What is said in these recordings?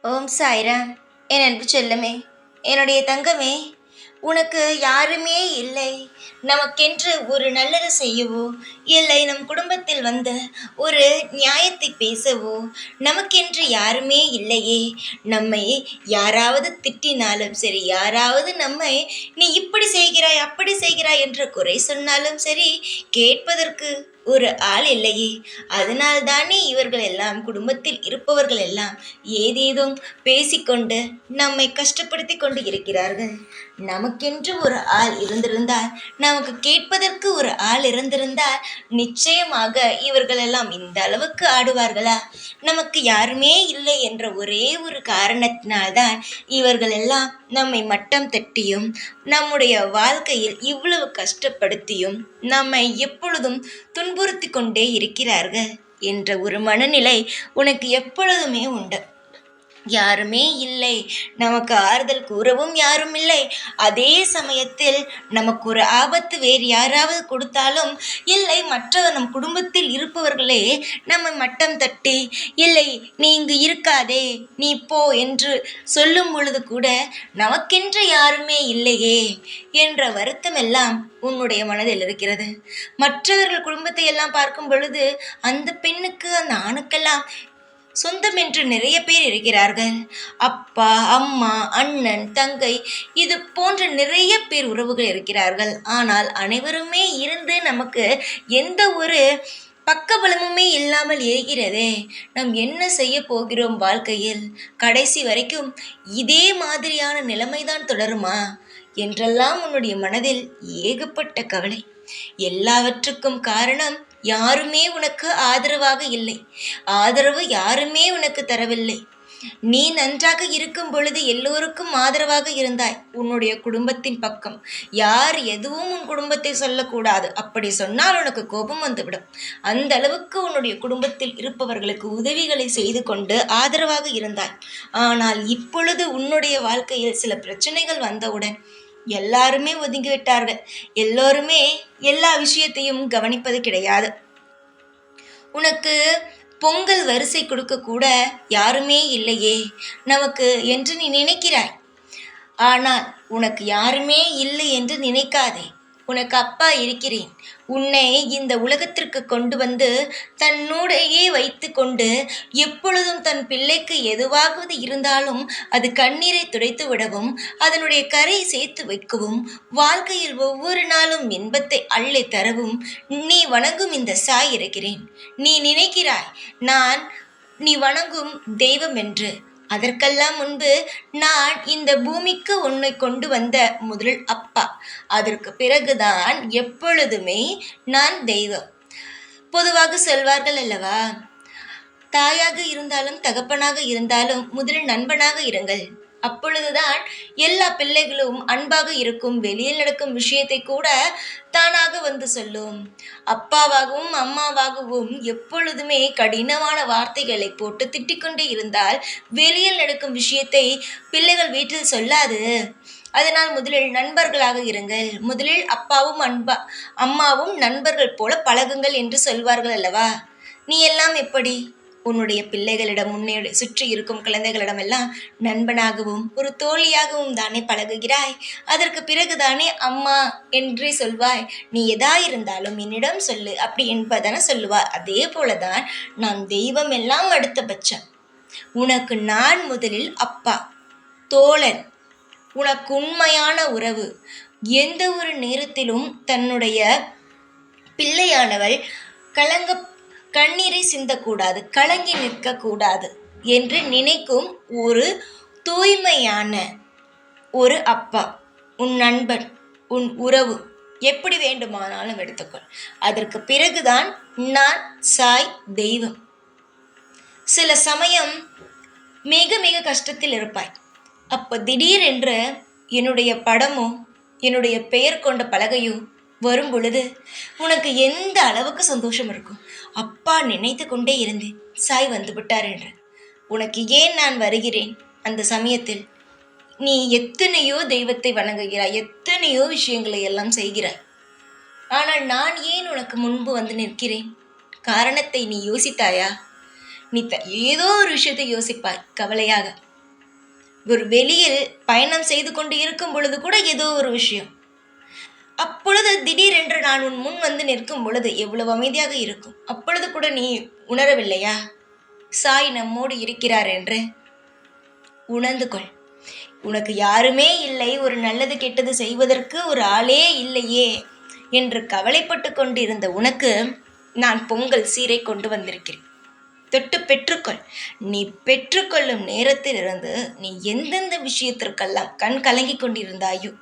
ஓம் சாய்ராம். என் அன்பு செல்லமே, என்னுடைய தங்கமே, உனக்கு யாருமே இல்லை. நமக்கென்று ஒரு நல்லது செய்யவோ, இல்லை நம் குடும்பத்தில் வந்த ஒரு நியாயத்தை பேசவோ நமக்கென்று யாருமே இல்லையே. நம்மை யாராவது திட்டினாலும் சரி, யாராவது நம்மை நீ இப்படி செய்கிறாய் அப்படி செய்கிறாய் என்று குறை சொன்னாலும் சரி, கேட்பதற்கு ஒரு ஆள் இல்லையே. அதனால்தானே இவர்கள் எல்லாம், குடும்பத்தில் இருப்பவர்கள் எல்லாம் ஏதேதும் பேசிக்கொண்டு நம்மை கஷ்டப்படுத்தி கொண்டு இருக்கிறார்கள். நமக்கென்று ஒரு ஆள் இருந்திருந்தால், நமக்கு கேட்பதற்கு ஒரு ஆள் இருந்திருந்தால், நிச்சயமாக இவர்கள் எல்லாம் இந்த அளவுக்கு ஆடுவார்களா? நமக்கு யாருமே இல்லை என்ற ஒரே ஒரு காரணத்தினால்தான் இவர்கள் எல்லாம் நம்மை மட்டம் தட்டியும், நம்முடைய வாழ்க்கையில் இவ்வளவு கஷ்டப்படுத்தியும், நம்மை எப்பொழுதும் துன்புறுத்தி கொண்டே இருக்கிறார்கள் என்ற ஒரு மனநிலை உனக்கு எப்பொழுதுமே உண்டு. யாருமே இல்லை, நமக்கு ஆறுதல் கூறவும் யாரும் இல்லை. அதே சமயத்தில் நமக்கு ஒரு ஆபத்து வேறு யாராவது கொடுத்தாலும், இல்லை மற்றவர் நம் குடும்பத்தில் இருப்பவர்களே நம்ம மட்டம் தட்டி, இல்லை நீ இங்கு இருக்காதே, நீ போ என்று சொல்லும் பொழுது கூட நமக்கென்று யாருமே இல்லையே என்ற வருத்தம் எல்லாம் உன்னுடைய மனதில் இருக்கிறது. மற்றவர்கள் குடும்பத்தை எல்லாம் பார்க்கும் பொழுது அந்த பெண்ணுக்கு, அந்த ஆணுக்கெல்லாம் சொந்தம் என்று நிறைய பேர் இருக்கிறார்கள். அப்பா, அம்மா, அண்ணன், தங்கை, இது போன்ற நிறைய பேர் உறவுகள் இருக்கிறார்கள். ஆனால் அனைவருமே இருந்து நமக்கு எந்த ஒரு பக்கபலமுமே இல்லாமல் இருக்கிறதே. நாம் என்ன செய்ய போகிறோம் வாழ்க்கையில்? கடைசி வரைக்கும் இதே மாதிரியான நிலைமைதான் தொடருமா என்றெல்லாம் உன்னுடைய மனதில் ஏகப்பட்ட கவலை. எல்லாவற்றுக்கும் காரணம், யாருமே உனக்கு ஆதரவாக இல்லை. ஆதரவு யாருமே உனக்கு தரவில்லை. நீ நன்றாக இருக்கும் பொழுது எல்லோருக்கும் ஆதரவாக இருந்தாய். உன்னுடைய குடும்பத்தின் பக்கம் யார் எதுவும் உன் குடும்பத்தை சொல்லக்கூடாது. அப்படி சொன்னால் உனக்கு கோபம் வந்துவிடும். அந்த அளவுக்கு உன்னுடைய குடும்பத்தில் இருப்பவர்களுக்கு உதவிகளை செய்து கொண்டு ஆதரவாக இருந்தாய். ஆனால் இப்பொழுது உன்னுடைய வாழ்க்கையில் சில பிரச்சனைகள் வந்தவுடன் எல்லாருமே ஒதுங்கிவிட்டார்கள். எல்லோருமே எல்லா விஷயத்தையும் கவனிப்பது கிடையாது. உனக்கு பொங்கல் வரிசை கொடுக்க கூட யாருமே இல்லையே நமக்கு என்று நீ நினைக்கிறாய். ஆனால் உனக்கு யாருமே இல்லை என்று நினைக்காதே. உனக்கு அப்பா இருக்கிறேன். உன்னை இந்த உலகத்திற்கு கொண்டு வந்து தன்னுடையே வைத்து கொண்டு எப்பொழுதும் தன் பிள்ளைக்கு எதுவாவது இருந்தாலும் அது கண்ணீரை துடைத்து விடவும், அதனுடைய கரையை சேர்த்து வைக்கவும், வாழ்க்கையில் ஒவ்வொரு நாளும் இன்பத்தை அள்ளி தரவும் நீ வணங்கும் இந்த சாய் இருக்கிறேன். நீ நினைக்கிறாய் நான் நீ வணங்கும் தெய்வம் என்று. அதற்கெல்லாம் முன்பு நான் இந்த பூமிக்கு உன்னை கொண்டு வந்த முதல் அப்பா. அதற்கு பிறகுதான் எப்பொழுதுமே நான் தெய்வம். பொதுவாக சொல்வார்கள் அல்லவா, தாயாக இருந்தாலும் தகப்பனாக இருந்தாலும் முதலில் நண்பனாக இருங்கள். அப்பொழுதுதான் எல்லா பிள்ளைகளும் அன்பாக இருக்கும். வெளியில் நடக்கும் விஷயத்தை கூட தானாக வந்து சொல்லும். அப்பாவாகவும் அம்மாவாகவும் எப்பொழுதுமே கடினமான வார்த்தைகளை போட்டு திட்டிக்கொண்டே இருந்தால் வெளியில் நடக்கும் விஷயத்தை பிள்ளைகள் வீட்டில் சொல்லாது. அதனால் முதலில் நண்பர்களாக இருங்கள். முதலில் அப்பாவும் அம்மாவும் நண்பர்கள் போல பழகுங்கள் என்று சொல்வார்கள் அல்லவா. நீ எல்லாம் எப்படி உன்னுடைய பிள்ளைகளிடம், உன்னை சுற்றி இருக்கும் குழந்தைகளிடம் எல்லாம் நண்பனாகவும் ஒரு தோழியாகவும் தானே பழகுகிறாய். அதற்கு பிறகுதானே அம்மா என்றே சொல்வாய். நீ எதா இருந்தாலும் என்னிடம் சொல்லு அப்படி என்பதான சொல்லுவார். அதே போலதான் நான் தெய்வம் எல்லாம் அடுத்த பட்சம். உனக்கு நான் முதலில் அப்பா, தோழன், உனக்கு உண்மையான உறவு. எந்த ஒரு நேரத்திலும் தன்னுடைய பிள்ளையானவள் கண்ணீரை சிந்தக்கூடாது, கலங்கி நிற்கக்கூடாது என்று நினைக்கும் ஒரு தூய்மையான ஒரு அப்பா, உன் நண்பன், உன் உறவு, எப்படி வேண்டுமானாலும் எடுத்துக்கொள். அதற்கு பிறகுதான் நான் சாய் தெய்வம். சில சமயம் மிக மிக கஷ்டத்தில் இருப்பாய். அப்போ திடீரென்று என்னுடைய படமோ என்னுடைய பெயர் கொண்ட பலகையோ வரும் பொழுது உனக்கு எந்த அளவுக்கு சந்தோஷம் இருக்கும். அப்பா நினைத்து கொண்டே இருந்தேன், சாய் வந்து விட்டார் என்று. உனக்கு ஏன் நான் வருகிறேன்? அந்த சமயத்தில் நீ எத்தனையோ தெய்வத்தை வணங்குகிறாய், எத்தனையோ விஷயங்களை எல்லாம் செய்கிறாய். ஆனால் நான் ஏன் உனக்கு முன்பு வந்து நிற்கிறேன்? காரணத்தை நீ யோசித்தாயா? நீ ஏதோ ஒரு விஷயத்தை யோசிப்பாய் கவலையாக. ஒரு வெளியில் பயணம் செய்து கொண்டு இருக்கும் பொழுது கூட ஏதோ ஒரு விஷயம், அப்பொழுது திடீரென்று நான் உன் முன் வந்து நிற்கும் பொழுது எவ்வளவு அமைதியாக இருக்கும். அப்பொழுது கூட நீ உணரவில்லையா சாய் நம்மோடு இருக்கிறார் என்று? உணர்ந்து கொள். உனக்கு யாருமே இல்லை, ஒரு நல்லது கெட்டது செய்வதற்கு ஒரு ஆளே இல்லையே என்று கவலைப்பட்டு கொண்டிருந்த உனக்கு நான் பொங்கல் சீரை கொண்டு வந்திருக்கிறேன். தொட்டு பெற்றுக்கொள். நீ பெற்றுக்கொள்ளும் நேரத்திலிருந்து நீ எந்தெந்த விஷயத்திற்கெல்லாம் கண் கலங்கி கொண்டிருந்தாயோ,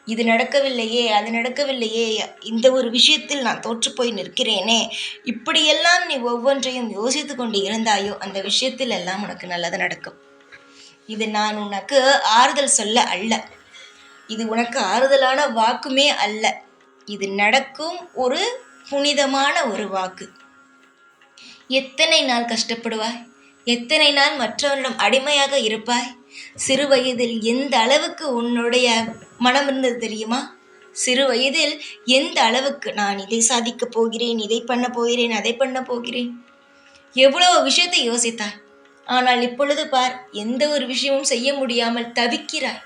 இது நடக்கவில்லையே, அது நடக்கவில்லையே, இந்த ஒரு விஷயத்தில் நான் தோற்று போய் நிற்கிறேனே, இப்படியெல்லாம் நீ ஒவ்வொன்றையும் யோசித்து கொண்டு இருந்தாயோ, அந்த விஷயத்தில் எல்லாம் உனக்கு நல்லது நடக்கும். இது நான் உனக்கு ஆறுதல் சொல்ல அல்ல, இது உனக்கு ஆறுதலான வாக்குமே அல்ல, இது நடக்கும் ஒரு புனிதமான ஒரு வாக்கு. எத்தனை நாள் கஷ்டப்படுவாய்? எத்தனை நாள் மற்றவரிடம் அடிமையாக இருப்பாய்? சிறு வயதில் எந்த அளவுக்கு உன்னுடைய மனம் இருந்தது தெரியுமா? சிறு வயதில் எந்த அளவுக்கு நான் இதை சாதிக்கப் போகிறேன், இதை பண்ண போகிறேன், அதை பண்ண போகிறேன், எவ்வளவு விஷயத்தை யோசித்தாய். ஆனால் இப்பொழுது பார், எந்த ஒரு விஷயமும் செய்ய முடியாமல் தவிக்கிறாய்.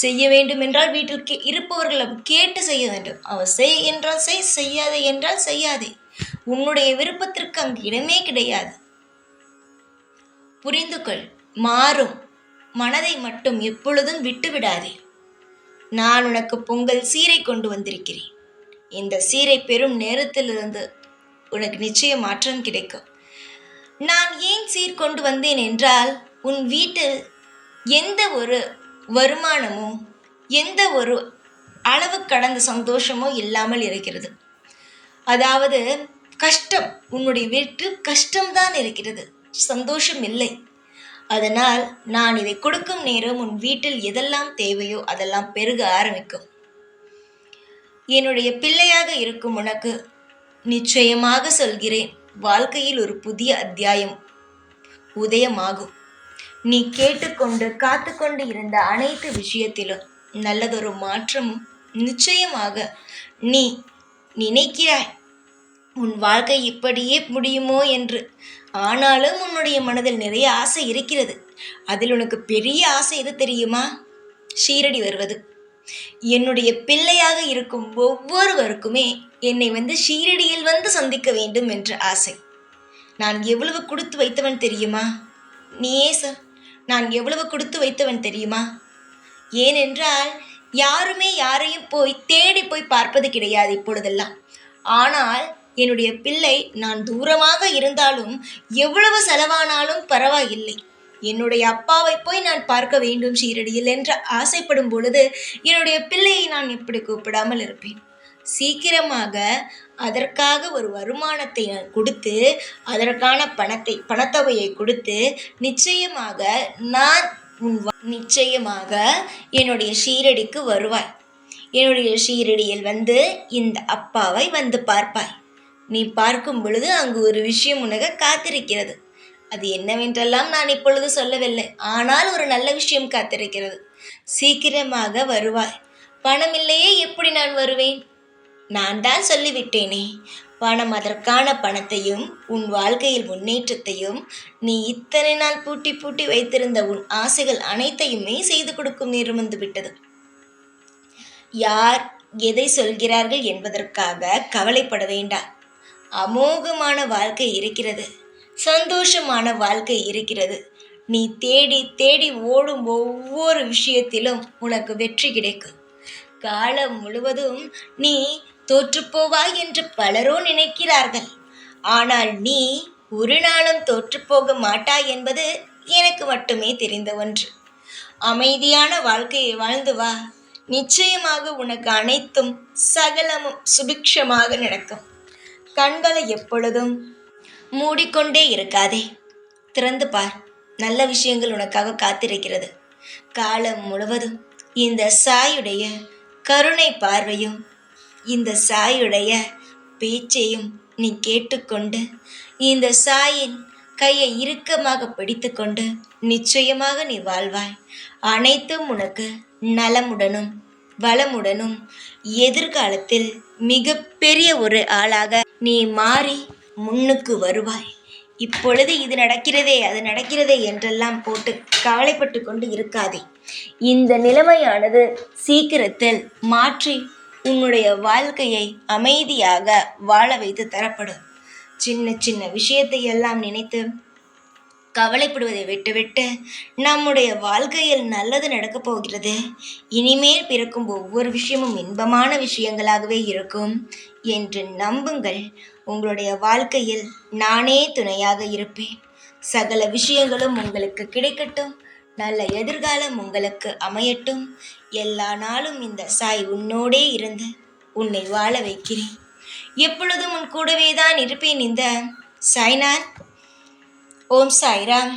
செய்ய வேண்டும் என்றால் வீட்டில் இருப்பவர்கள் கேட்டு செய்ய வேண்டும். அவர் செய் என்றால் செய், செய்யாதே என்றால் செய்யாதே. உன்னுடைய விருப்பத்திற்கு அங்கு இடமே கிடையாது. புரிந்து கொள். மாறும் மனதை மட்டும் எப்பொழுதும் விட்டுவிடாதே. நான் உனக்கு பொங்கல் சீரை கொண்டு வந்திருக்கிறேன். இந்த சீரை பெறும் நேரத்திலிருந்து உனக்கு நிச்சயம் மாற்றம் கிடைக்கும். நான் ஏன் சீர் கொண்டு வந்தேன் என்றால், உன் வீட்டில் எந்த ஒரு வருமானமோ எந்த ஒரு அளவு கடந்த சந்தோஷமோ இல்லாமல் இருக்கிறது. அதாவது கஷ்டம், உன்னுடைய வீட்டில் கஷ்டம்தான் இருக்கிறது, சந்தோஷம் இல்லை. அதனால் நான் இதை கொடுக்கும் நேரம் உன் வீட்டில் எதெல்லாம் தேவையோ அதெல்லாம் பெருக ஆரம்பிக்கும். என்னுடைய பிள்ளையாக இருக்கும் உனக்கு நிச்சயமாக சொல்கிறேன், வாழ்க்கையில் ஒரு புதிய அத்தியாயம் உதயமாகும். நீ கேட்டுக்கொண்டு காத்து கொண்டு இருந்த அனைத்து விஷயத்திலும் நல்லதொரு மாற்றமும் நிச்சயமாக நீ நினைக்கிறாய். உன் வாழ்க்கை இப்படியே முடியுமோ என்று. ஆனாலும் உன்னுடைய மனதில் நிறைய ஆசை இருக்கிறது. அதில் உனக்கு பெரிய ஆசை எது தெரியுமா? ஷீரடி வருவது. என்னுடைய பிள்ளையாக இருக்கும் ஒவ்வொருவருக்குமே என்னை வந்து ஷீரடியில் வந்து சந்திக்க வேண்டும் என்ற ஆசை. நான் எவ்வளவு கொடுத்து வைத்தவன் தெரியுமா? நீயே சொல், நான் எவ்வளவு கொடுத்து வைத்தவன் தெரியுமா? ஏனென்றால் யாருமே யாரையும் போய் தேடி போய் பார்ப்பது கிடையாது இப்பொழுதெல்லாம். ஆனால் என்னுடைய பிள்ளை நான் தூரமாக இருந்தாலும் எவ்வளவு செலவானாலும் பரவாயில்லை, என்னுடைய அப்பாவை போய் நான் பார்க்க வேண்டும் ஷீரடியில் என்று ஆசைப்படும் பொழுது என்னுடைய பிள்ளையை நான் எப்படி கூப்பிடாமல் இருப்பேன்? சீக்கிரமாக அதற்காக ஒரு வருமானத்தை நான் கொடுத்து, அதற்கான பணத்தொகையை கொடுத்து நிச்சயமாக என்னுடைய ஷீரடிக்கு வருவாய். என்னுடைய ஷீரடியில் வந்து இந்த அப்பாவை வந்து பார்ப்பாய். நீ பார்க்கும் பொழுது அங்கு ஒரு விஷயம் உனக்கு காத்திருக்கிறது. அது என்னவென்றெல்லாம் நான் இப்பொழுது சொல்லவில்லை, ஆனால் ஒரு நல்ல விஷயம் காத்திருக்கிறது. சீக்கிரமாக வருவாய். பணம் இல்லையே எப்படி நான் வருவேன்? நான் தான் சொல்லிவிட்டேனே, பணம், அதற்கான பணத்தையும் உன் வாழ்க்கையில் முன்னேற்றத்தையும் நீ இத்தனை நாள் பூட்டி பூட்டி வைத்திருந்த உன் ஆசைகள் அனைத்தையுமே செய்து கொடுக்கும் நேரம் வந்து விட்டது. யார் எதை சொல்கிறார்கள் என்பதற்காக கவலைப்பட வேண்டாம். அமோகமான வாழ்க்கை இருக்கிறது, சந்தோஷமான வாழ்க்கை இருக்கிறது. நீ தேடி தேடி ஓடும் ஒவ்வொரு விஷயத்திலும் உனக்கு வெற்றி கிடைக்கும். காலம் முழுவதும் நீ தோற்றுப்போவாய் என்று பலரோ நினைக்கிறார்கள். ஆனால் நீ ஒரு நாளும் தோற்றுப்போக மாட்டாய் என்பது எனக்கு மட்டுமே தெரிந்த ஒன்று. அமைதியான வாழ்க்கையை வாழ்ந்து வா. நிச்சயமாக உனக்கு அனைத்தும் சகலமும் சுபிக்ஷமாக நடக்கும். கண்களை எப்பொழுதும் மூடிக்கொண்டே இருக்காதே, திறந்து பார். நல்ல விஷயங்கள் உனக்காக காத்திருக்கிறது. காலம் முழுவதும் இந்த சாயுடைய கருணை பார்வையும் இந்த சாயுடைய பேச்சையும் நீ கேட்டுக்கொண்டு, இந்த சாயின் கையை இறுக்கமாக பிடித்துக்கொண்டு நிச்சயமாக நீ வாழ்வாய். அனைத்தும் உனக்கு நலமுடனும் வளமுடனும் எதிர்காலத்தில் மிக பெரிய ஒரு ஆளாக நீ மாறி முன்னுக்கு வருவாய். இப்பொழுது இது நடக்கிறதே அது நடக்கிறதே என்றெல்லாம் போட்டு கவலைப்பட்டு கொண்டு இருக்காதே. இந்த நிலைமையானது சீக்கிரத்தில் மாற்றி உன்னுடைய வாழ்க்கையை அமைதியாக வாழ வைத்து தரப்படும். சின்ன சின்ன விஷயத்தை எல்லாம் நினைத்து கவலைப்படுவதை விட்டுவிட்டு நம்முடைய வாழ்க்கையில் நல்லது நடக்கப் போகிறது, இனிமேல் பிறக்கும் ஒவ்வொரு விஷயமும் இன்பமான விஷயங்களாகவே இருக்கும் என்று நம்புங்கள். உங்களுடைய வாழ்க்கையில் நானே துணையாக இருப்பேன். சகல விஷயங்களும் உங்களுக்கு கிடைக்கட்டும். நல்ல எதிர்காலம் உங்களுக்கு அமையட்டும். எல்லா நாளும் இந்த சாய் உன்னோடே இருந்து உன்னை வாழ வைக்கிறேன். எப்பொழுதும் உன் கூடவே தான் இருப்பேன். இந்த சாய்நாத். ஓம் சாய்ராம்.